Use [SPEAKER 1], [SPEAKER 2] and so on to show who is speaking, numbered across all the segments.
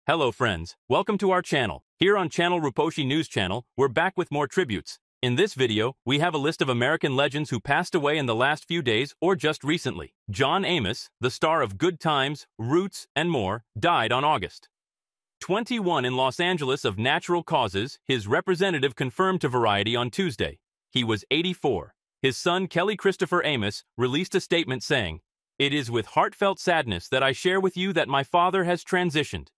[SPEAKER 1] Hello friends, welcome to our channel. Here on Channel Ruposhi News Channel, we're back with more tributes. In this video, we have a list of American legends who passed away in the last few days or just recently. John Amos, the star of Good Times, Roots, and more, died on August 21 in Los Angeles of natural causes, his representative confirmed to Variety on Tuesday. He was 84. His son Kelly Christopher Amos released a statement saying, "It is with heartfelt sadness that I share with you that my father has transitioned.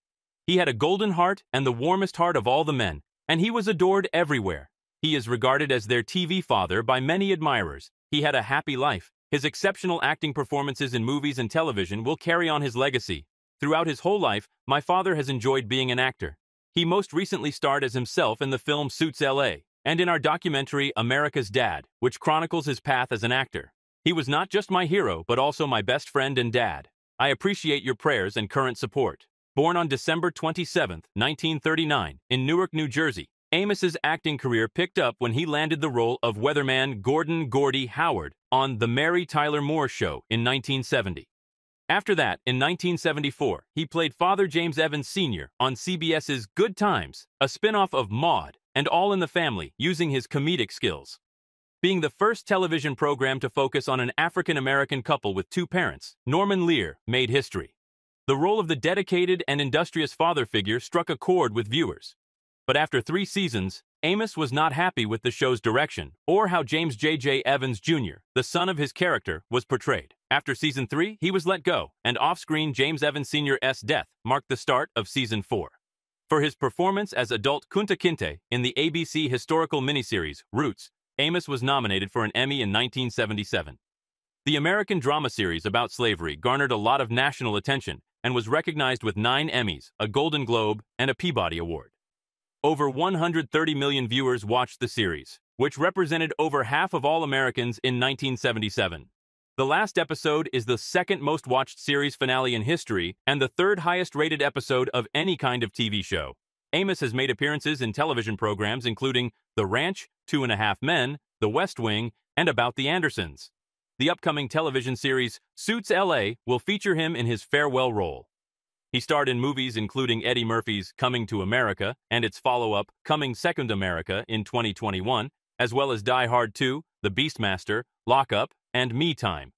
[SPEAKER 1] He had a golden heart and the warmest heart of all the men, and he was adored everywhere. He is regarded as their TV father by many admirers. He had a happy life. His exceptional acting performances in movies and television will carry on his legacy. Throughout his whole life, my father has enjoyed being an actor. He most recently starred as himself in the film Suits LA, and in our documentary America's Dad, which chronicles his path as an actor. He was not just my hero, but also my best friend and dad. I appreciate your prayers and current support." Born on December 27, 1939, in Newark, New Jersey, Amos's acting career picked up when he landed the role of weatherman Gordon "Gordy" Howard on The Mary Tyler Moore Show in 1970. After that, in 1974, he played Father James Evans Sr. on CBS's Good Times, a spin-off of Maude and All in the Family, using his comedic skills. Being the first television program to focus on an African-American couple with two parents, Norman Lear made history. The role of the dedicated and industrious father figure struck a chord with viewers. But after 3 seasons, Amos was not happy with the show's direction or how James J.J. Evans Jr., the son of his character, was portrayed. After season 3, he was let go, and off-screen James Evans Sr.'s death marked the start of season 4. For his performance as adult Kunta Kinte in the ABC historical miniseries Roots, Amos was nominated for an Emmy in 1977. The American drama series about slavery garnered a lot of national attention and was recognized with 9 Emmys, a Golden Globe, and a Peabody Award. Over 130 million viewers watched the series, which represented over half of all Americans in 1977. The last episode is the second most watched series finale in history and the 3rd highest rated episode of any kind of TV show. Amos has made appearances in television programs including The Ranch, 2.5 Men, The West Wing, and About the Andersons. The upcoming television series Suits LA will feature him in his farewell role. He starred in movies including Eddie Murphy's Coming to America and its follow-up Coming Second America in 2021, as well as Die Hard 2, The Beastmaster, Lock Up, and Me Time.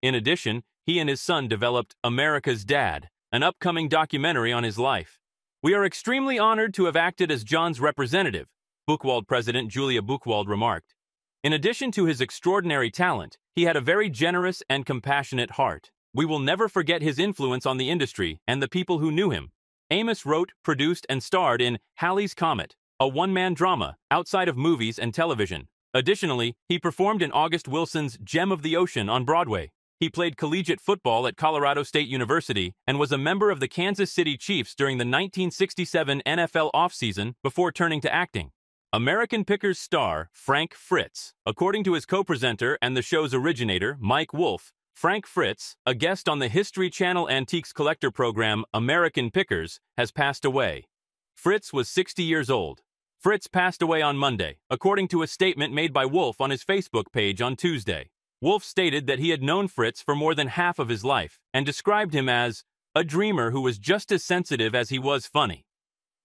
[SPEAKER 1] In addition, he and his son developed America's Dad, an upcoming documentary on his life. "We are extremely honored to have acted as John's representative," Buchwald president Julia Buchwald remarked. In addition to his extraordinary talent, he had a very generous and compassionate heart. "We will never forget his influence on the industry and the people who knew him." Amos wrote, produced, and starred in Halley's Comet, a one-man drama outside of movies and television. Additionally, he performed in August Wilson's Gem of the Ocean on Broadway. He played collegiate football at Colorado State University and was a member of the Kansas City Chiefs during the 1967 NFL offseason before turning to acting. American Pickers star Frank Fritz. According to his co-presenter and the show's originator, Mike Wolfe, Frank Fritz, a guest on the History Channel Antiques Collector program American Pickers, has passed away. Fritz was 60 years old. Fritz passed away on Monday, according to a statement made by Wolfe on his Facebook page on Tuesday. Wolfe stated that he had known Fritz for more than half of his life and described him as a dreamer who was just as sensitive as he was funny.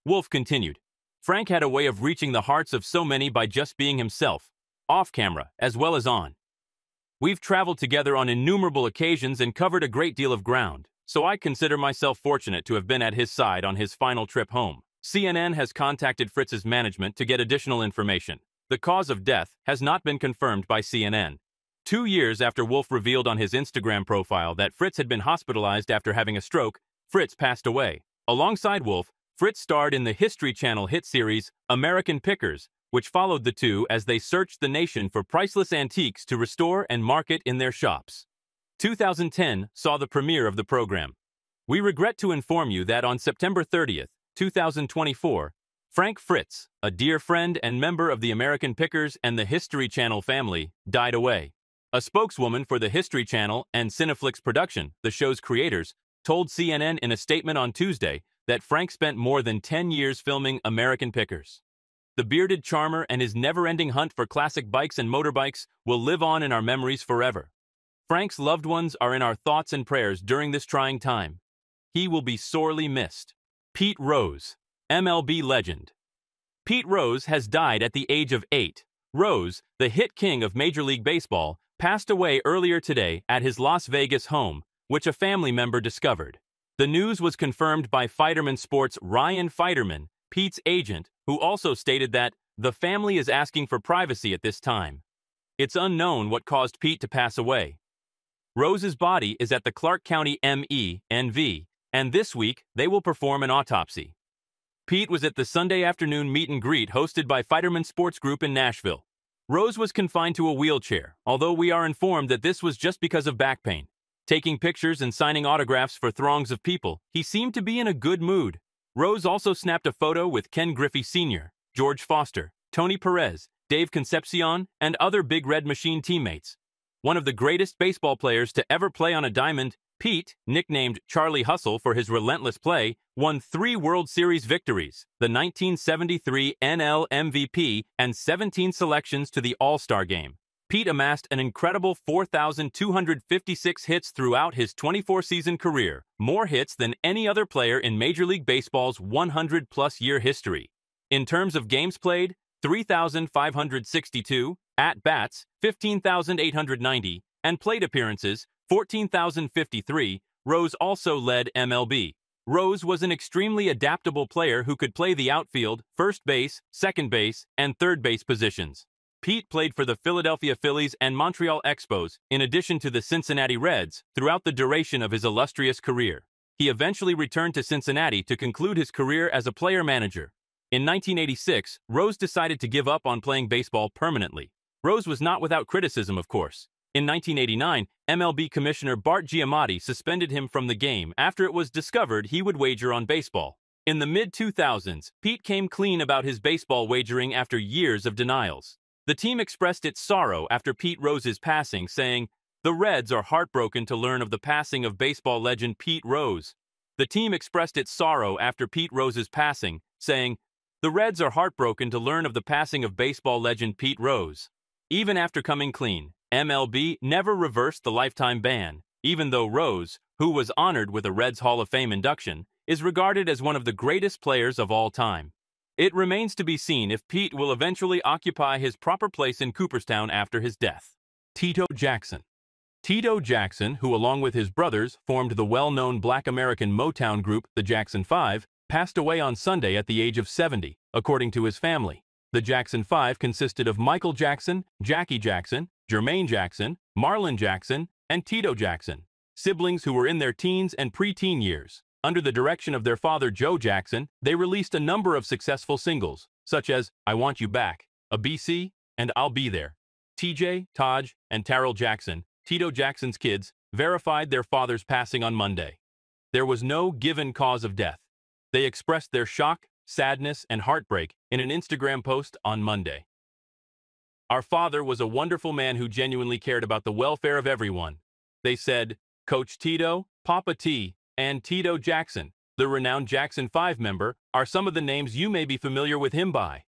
[SPEAKER 1] Wolfe continued, "Frank had a way of reaching the hearts of so many by just being himself, off camera as well as on. We've traveled together on innumerable occasions and covered a great deal of ground, so I consider myself fortunate to have been at his side on his final trip home." CNN has contacted Fritz's management to get additional information. The cause of death has not been confirmed by CNN. 2 years after Wolfe revealed on his Instagram profile that Fritz had been hospitalized after having a stroke, Fritz passed away. Alongside Wolfe, Fritz starred in the History Channel hit series American Pickers, which followed the two as they searched the nation for priceless antiques to restore and market in their shops. 2010 saw the premiere of the program. We regret to inform you that on September 30th, 2024, Frank Fritz, a dear friend and member of the American Pickers and the History Channel family, died away. A spokeswoman for the History Channel and Cineflix Production, the show's creators, told CNN in a statement on Tuesday that Frank spent more than 10 years filming American Pickers. The bearded charmer and his never-ending hunt for classic bikes and motorbikes will live on in our memories forever. Frank's loved ones are in our thoughts and prayers during this trying time. He will be sorely missed. Pete Rose, MLB legend. Pete Rose has died at the age of 8. Rose, the hit king of Major League Baseball, passed away earlier today at his Las Vegas home, which a family member discovered. The news was confirmed by Fighterman Sports' Ryan Fighterman, Pete's agent, who also stated that the family is asking for privacy at this time. It's unknown what caused Pete to pass away. Rose's body is at the Clark County MENV, and this week they will perform an autopsy. Pete was at the Sunday afternoon meet and greet hosted by Fighterman Sports Group in Nashville. Rose was confined to a wheelchair, although we are informed that this was just because of back pain. Taking pictures and signing autographs for throngs of people, he seemed to be in a good mood. Rose also snapped a photo with Ken Griffey Sr., George Foster, Tony Perez, Dave Concepcion, and other Big Red Machine teammates. One of the greatest baseball players to ever play on a diamond, Pete, nicknamed Charlie Hustle for his relentless play, won 3 World Series victories, the 1973 NL MVP, and 17 selections to the All-Star Game. Pete amassed an incredible 4,256 hits throughout his 24-season career, more hits than any other player in Major League Baseball's 100-plus-year history. In terms of games played, 3,562, at-bats, 15,890, and plate appearances, 14,053, Rose also led MLB. Rose was an extremely adaptable player who could play the outfield, first base, second base, and third base positions. Pete played for the Philadelphia Phillies and Montreal Expos, in addition to the Cincinnati Reds, throughout the duration of his illustrious career. He eventually returned to Cincinnati to conclude his career as a player-manager. In 1986, Rose decided to give up on playing baseball permanently. Rose was not without criticism, of course. In 1989, MLB Commissioner Bart Giamatti suspended him from the game after it was discovered he would wager on baseball. In the mid-2000s, Pete came clean about his baseball wagering after years of denials. The team expressed its sorrow after Pete Rose's passing, saying, "The Reds are heartbroken to learn of the passing of baseball legend Pete Rose." The team expressed its sorrow after Pete Rose's passing, saying, "The Reds are heartbroken to learn of the passing of baseball legend Pete Rose." Even after coming clean, MLB never reversed the lifetime ban, even though Rose, who was honored with a Reds Hall of Fame induction, is regarded as one of the greatest players of all time. It remains to be seen if Pete will eventually occupy his proper place in Cooperstown after his death. Tito Jackson. Tito Jackson, who along with his brothers formed the well-known Black American Motown group, the Jackson 5, passed away on Sunday at the age of 70, according to his family. The Jackson 5 consisted of Michael Jackson, Jackie Jackson, Jermaine Jackson, Marlon Jackson, and Tito Jackson, siblings who were in their teens and preteen years. Under the direction of their father Joe Jackson, they released a number of successful singles, such as I Want You Back, A BC, and I'll Be There. TJ, Taj, and Tarrell Jackson, Tito Jackson's kids, verified their father's passing on Monday. There was no given cause of death. They expressed their shock, sadness, and heartbreak in an Instagram post on Monday. Our father was a wonderful man who genuinely cared about the welfare of everyone. They said, Coach Tito, Papa T, and Tito Jackson, the renowned Jackson 5 member, are some of the names you may be familiar with him by.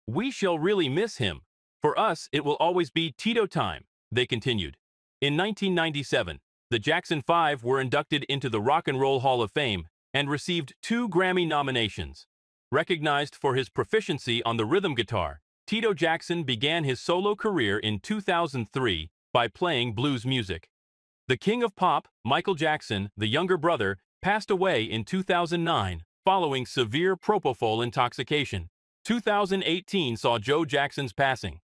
[SPEAKER 1] We shall really miss him. For us, it will always be Tito time, they continued. In 1997, the Jackson 5 were inducted into the Rock and Roll Hall of Fame and received 2 Grammy nominations. Recognized for his proficiency on the rhythm guitar, Tito Jackson began his solo career in 2003 by playing blues music. The king of pop, Michael Jackson, the younger brother, passed away in 2009 following severe propofol intoxication. 2018 saw Joe Jackson's passing.